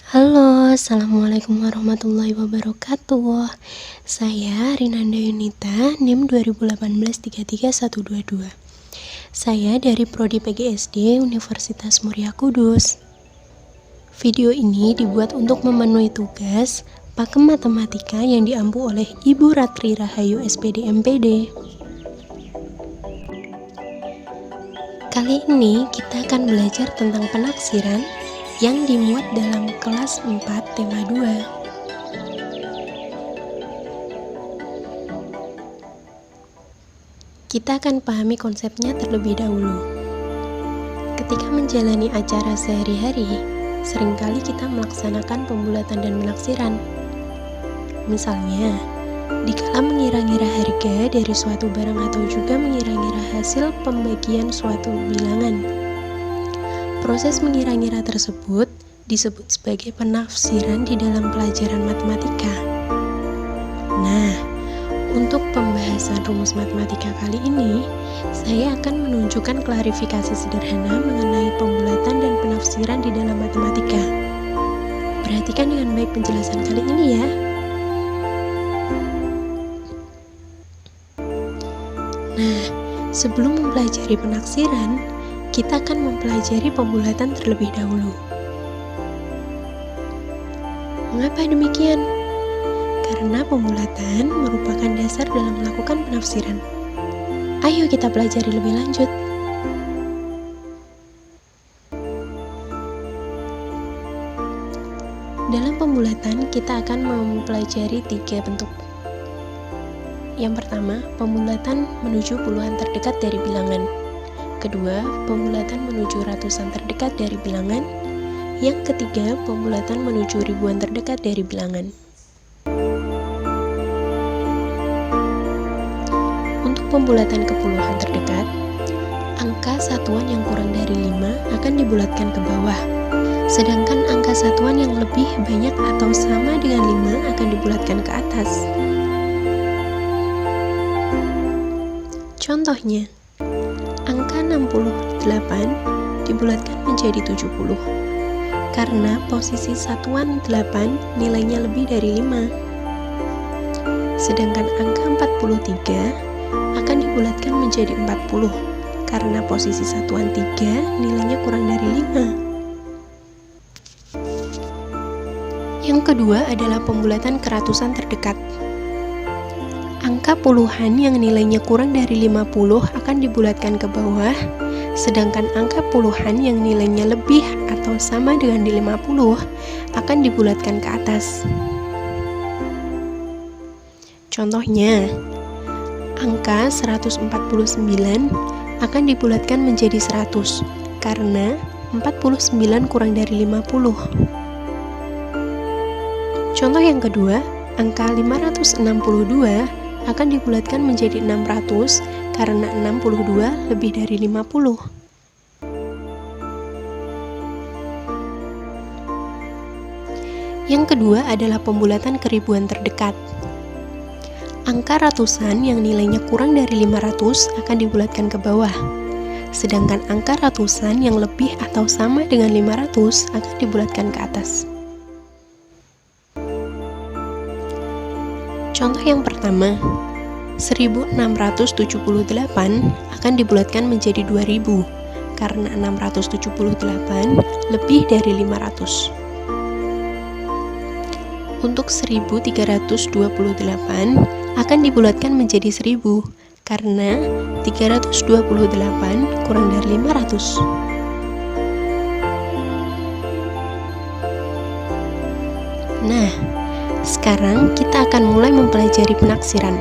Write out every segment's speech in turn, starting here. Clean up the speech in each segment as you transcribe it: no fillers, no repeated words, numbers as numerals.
Halo, Assalamualaikum warahmatullahi wabarakatuh. Saya Rinanda Yunita, NIM 2018-33122. Saya dari Prodi PGSD Universitas Muria Kudus. Video ini dibuat untuk memenuhi tugas pakem matematika yang diampu oleh Ibu Ratri Rahayu SPD MPD. Kali ini kita akan belajar tentang penaksiran yang dimuat dalam kelas 4 tema 2. Kita akan pahami konsepnya terlebih dahulu. Ketika menjalani acara sehari-hari, seringkali kita melaksanakan pembulatan dan penaksiran. Misalnya, dikala mengira-ngira harga dari suatu barang atau juga mengira-ngira hasil pembagian suatu bilangan. Proses mengira-ngira tersebut disebut sebagai penafsiran di dalam pelajaran matematika. Nah, untuk pembahasan rumus matematika kali ini, saya akan menunjukkan klarifikasi sederhana mengenai pembulatan dan penafsiran di dalam matematika. Perhatikan dengan baik penjelasan kali ini ya. Nah, sebelum mempelajari penaksiran, kita akan mempelajari pembulatan terlebih dahulu. Mengapa demikian? Karena pembulatan merupakan dasar dalam melakukan penafsiran. Ayo kita pelajari lebih lanjut. Dalam pembulatan, kita akan mempelajari 3 bentuk. Yang pertama, pembulatan menuju puluhan terdekat dari bilangan. Kedua, pembulatan menuju ratusan terdekat dari bilangan. Yang ketiga, pembulatan menuju ribuan terdekat dari bilangan. Untuk pembulatan ke puluhan terdekat, angka satuan yang kurang dari 5 akan dibulatkan ke bawah. Sedangkan angka satuan yang lebih banyak atau sama dengan 5 akan dibulatkan ke atas. Contohnya, angka 68 dibulatkan menjadi 70 karena posisi satuan 8 nilainya lebih dari 5. Sedangkan angka 43 akan dibulatkan menjadi 40 karena posisi satuan 3 nilainya kurang dari 5. Yang kedua adalah pembulatan ke ratusan terdekat. Angka puluhan yang nilainya kurang dari 50 akan dibulatkan ke bawah, sedangkan angka puluhan yang nilainya lebih atau sama dengan 50 akan dibulatkan ke atas. Contohnya, angka 149 akan dibulatkan menjadi 100 karena 49 kurang dari 50. Contoh yang kedua, angka 562 akan dibulatkan menjadi 600 karena 62 lebih dari 50. Yang kedua adalah pembulatan ke ribuan terdekat. Angka ratusan yang nilainya kurang dari 500 akan dibulatkan ke bawah. Sedangkan angka ratusan yang lebih atau sama dengan 500 akan dibulatkan ke atas. Contoh yang pertama, 1678 akan dibulatkan menjadi 2000 karena 678 lebih dari 500. Untuk 1328 akan dibulatkan menjadi 1000 karena 328 kurang dari 500. Nah, sekarang kita akan mulai mempelajari penaksiran.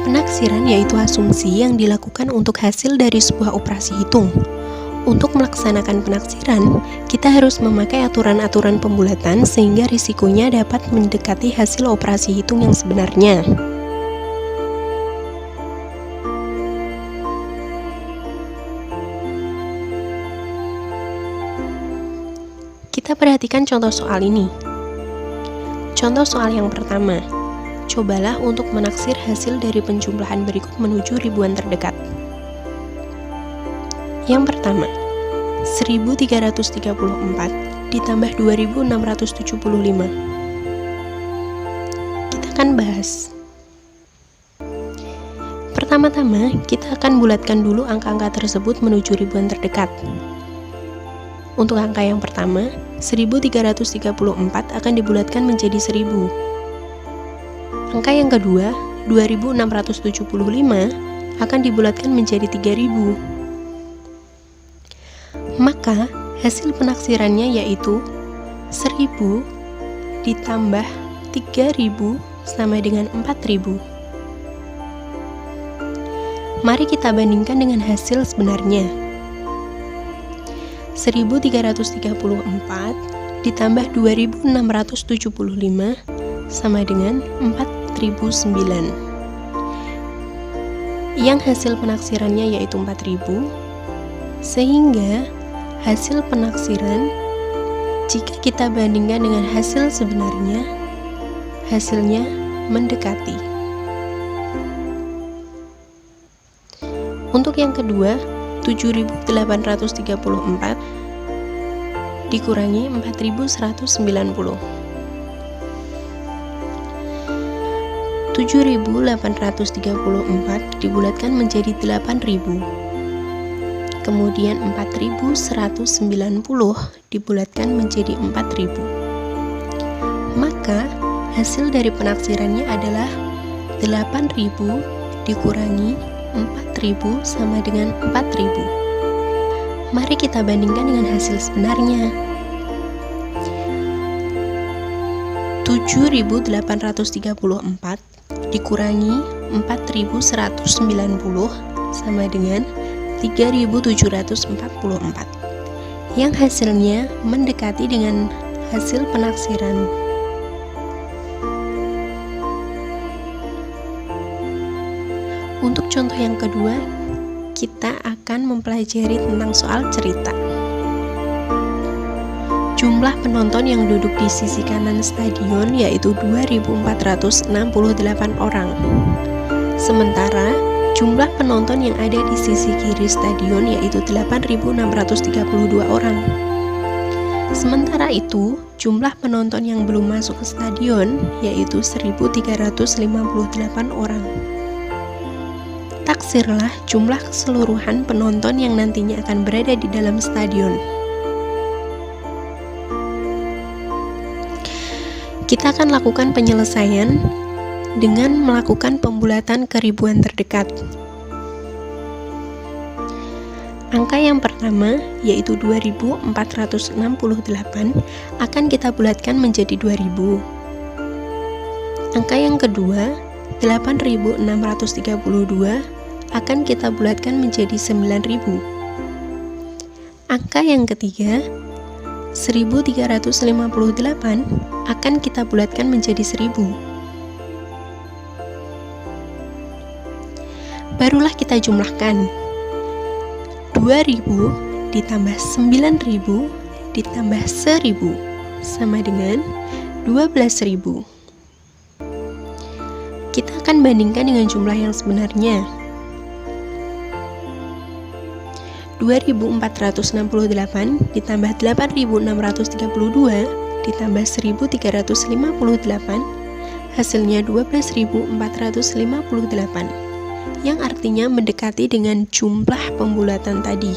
Penaksiran yaitu asumsi yang dilakukan untuk hasil dari sebuah operasi hitung. Untuk melaksanakan penaksiran, kita harus memakai aturan-aturan pembulatan sehingga risikonya dapat mendekati hasil operasi hitung yang sebenarnya. Kita perhatikan contoh soal ini. Contoh soal yang pertama, cobalah untuk menaksir hasil dari penjumlahan berikut menuju ribuan terdekat. Yang pertama, 1334 ditambah 2675. Kita akan bahas. Pertama-tama, kita akan bulatkan dulu angka-angka tersebut menuju ribuan terdekat. Untuk angka yang pertama, 1334 akan dibulatkan menjadi 1000. Angka yang kedua, 2675 akan dibulatkan menjadi 3000. Maka, hasil penaksirannya yaitu 1000 ditambah 3000 sama dengan 4000. Mari kita bandingkan dengan hasil sebenarnya. 1334 ditambah 2675 sama dengan 4009. Yang hasil penaksirannya yaitu 4000, sehingga hasil penaksiran jika kita bandingkan dengan hasil sebenarnya, hasilnya mendekati. Untuk yang kedua, 7834 dikurangi 4190. 7834 dibulatkan menjadi 8000. Kemudian 4190 dibulatkan menjadi 4000. Maka hasil dari penaksirannya adalah 8000 dikurangi 4000 sama dengan 4000. Mari kita bandingkan dengan hasil sebenarnya. 7834 dikurangi 4190 sama dengan 3744, yang hasilnya mendekati dengan hasil penaksiran. Untuk contoh yang kedua, kita akan mempelajari tentang soal cerita. Jumlah penonton yang duduk di sisi kanan stadion yaitu 2468 orang. Sementara jumlah penonton yang ada di sisi kiri stadion yaitu 8632 orang. Sementara itu, jumlah penonton yang belum masuk ke stadion yaitu 1358 orang. Taksirlah jumlah keseluruhan penonton yang nantinya akan berada di dalam stadion. Kita akan lakukan penyelesaian dengan melakukan pembulatan ke ribuan terdekat. Angka yang pertama, yaitu 2468, akan kita bulatkan menjadi 2000. Angka yang kedua, 8632, akan kita bulatkan menjadi 9000. Angka yang ketiga, 1358, akan kita bulatkan menjadi 1000. Barulah kita jumlahkan. 2000 ditambah 9000 ditambah 1000 sama dengan 12000. Kita akan bandingkan dengan jumlah yang sebenarnya. 2468 ditambah 8632 ditambah 1358, hasilnya 12458, yang artinya mendekati dengan jumlah pembulatan tadi.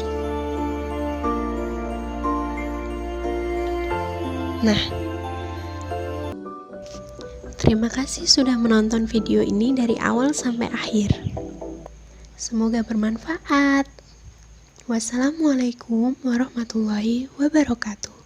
Nah, terima kasih sudah menonton video ini dari awal sampai akhir. Semoga bermanfaat. Wassalamualaikum warahmatullahi wabarakatuh.